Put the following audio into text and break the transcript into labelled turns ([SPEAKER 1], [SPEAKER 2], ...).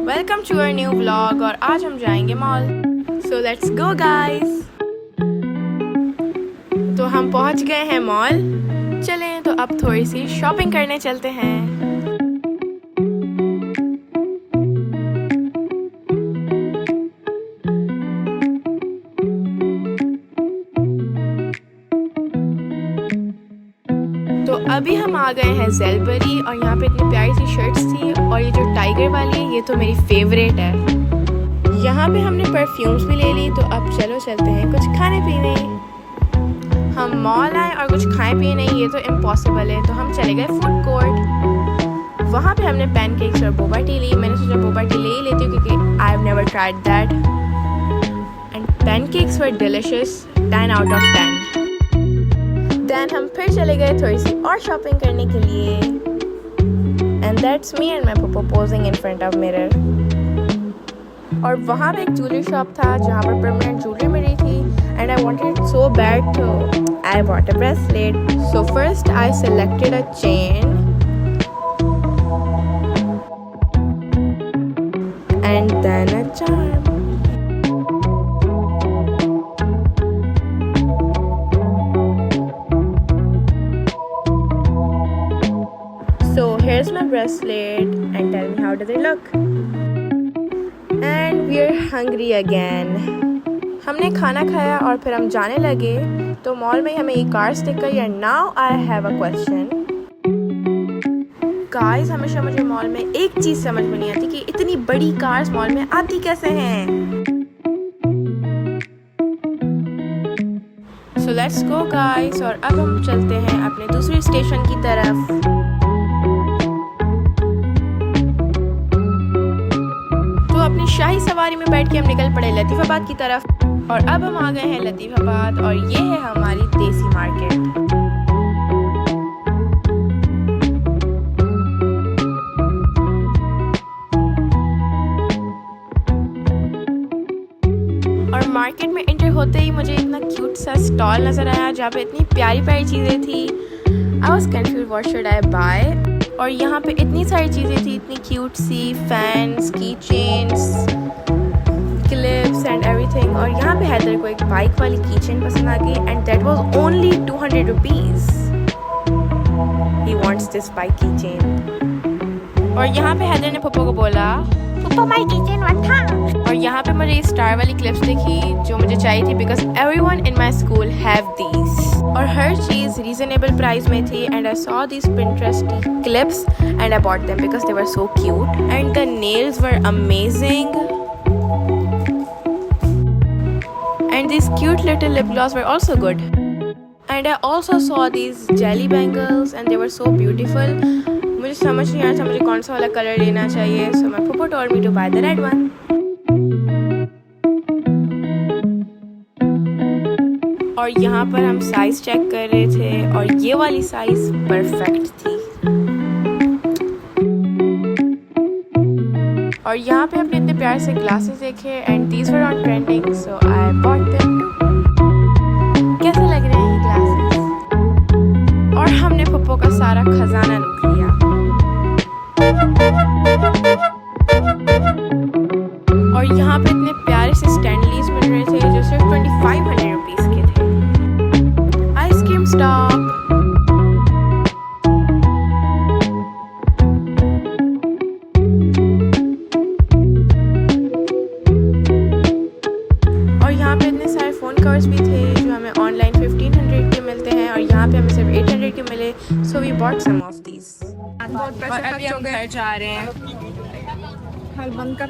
[SPEAKER 1] Welcome to our new vlog और आज हम जाएंगे mall. So let's go guys. तो हम पहुंच गए हैं मॉल। चलें तो अब थोड़ी सी शॉपिंग करने चलते हैं। तो अभी हम आ गए हैं ज़ेलबरी और यहाँ पे इतनी प्यारी सी शर्ट्स थी और ये जो टाइगर वाली है ये तो मेरी फेवरेट है। यहाँ पे हमने परफ्यूम्स भी ले ली। तो अब चलो चलते हैं कुछ खाने पीने। हम मॉल आए और कुछ खाए पिए नहीं, ये तो इम्पॉसिबल है। तो हम चले गए फूड कोर्ट। वहाँ पे हमने पैनकेक्स और बोबा टी ली। मैंने सोचा बोबा टी ले ही लेती हूँ क्योंकि I have never tried that and pancakes were delicious, 10 out of 10। Then हम फिर चले गए थोड़ी सी और शॉपिंग करने के लिए and that's me and my papa posing in front of mirror. और वहाँ पे एक ज्वेलरी शॉप था जहाँ पर परमानेंट ज्वेलरी मिल रही थी and I wanted so bad तो I bought a bracelet. So first I selected a chain and then a charm. So here's my bracelet and tell me how does it look? And we're hungry again. हमने खाना खाया और फिर हम जाने लगे तो मॉल में हमें ये कार्स दिख गई। and now I have a question. Guys, हमेशा मुझे मॉल में एक चीज़ समझ में नहीं आती कि इतनी बड़ी कार्स मॉल में आती कैसे हैं। So let's go guys और अब हम चलते हैं अपने दूसरे स्टेशन की तरफ। अपनी शाही सवारी में बैठ के हम निकल पड़े लतीफ़ाबाद की तरफ और अब हम आ गए हैं लतीफ़ाबाद और ये है हमारी देसी मार्केट। और मार्केट में एंटर होते ही मुझे इतना क्यूट सा स्टॉल नज़र आया जहाँ पे इतनी प्यारी प्यारी चीज़ें थी। I was confused what should I buy. और यहाँ पे इतनी सारी चीज़ें थी, इतनी क्यूट सी fans, key chains, clips and everything. और यहाँ पे हैदर को एक बाइक वाली की चेन पसंद आ गई and that was only 200 rupees. He wants this bike की चेन। और यहाँ पे हैदर ने पप्पा को बोला पप्पा माय की चेन व्हाट था। और यहाँ पे मुझे स्टार वाली क्लिप्स दिखी जो मुझे चाहिए थी because everyone in my school have these. और हर चीज़ रीजनेबल प्राइस में थी and I saw these Pinterest clips and I bought them because they were so cute and the nails were amazing and these cute little lip gloss were also good and I also saw these jelly bangles and they were so beautiful. मुझे समझ नहीं आ रहा था मुझे कौन सा वाला colour लेना चाहिए, so my papa told me to buy the red one. और यहाँ पर हम साइज़ चेक कर रहे थे और ये वाली साइज़ परफेक्ट थी। और यहाँ पे हमने इतने प्यारे से ग्लासेस देखे and these were on trending so I bought them too. कैसे लग रहे हैं ये ग्लासेस? और हमने पप्पो का सारा खजाना लूट लिया। और यहाँ पे इतने प्यारे से स्टैंडलीज मिल रहे थे जो सिर्फ 2500 रुपीज़ के थे। Ice cream stop. और यहाँ पे इतने सारे फ़ोन कवर्स भी थे जो हमें ऑनलाइन 1500 के मिलते हैं और यहाँ पे हमें सिर्फ 800 के मिले। So we bought some of these. बहुत पैसे खर्च हो गए। जा रहे हैं। हल बंद कर।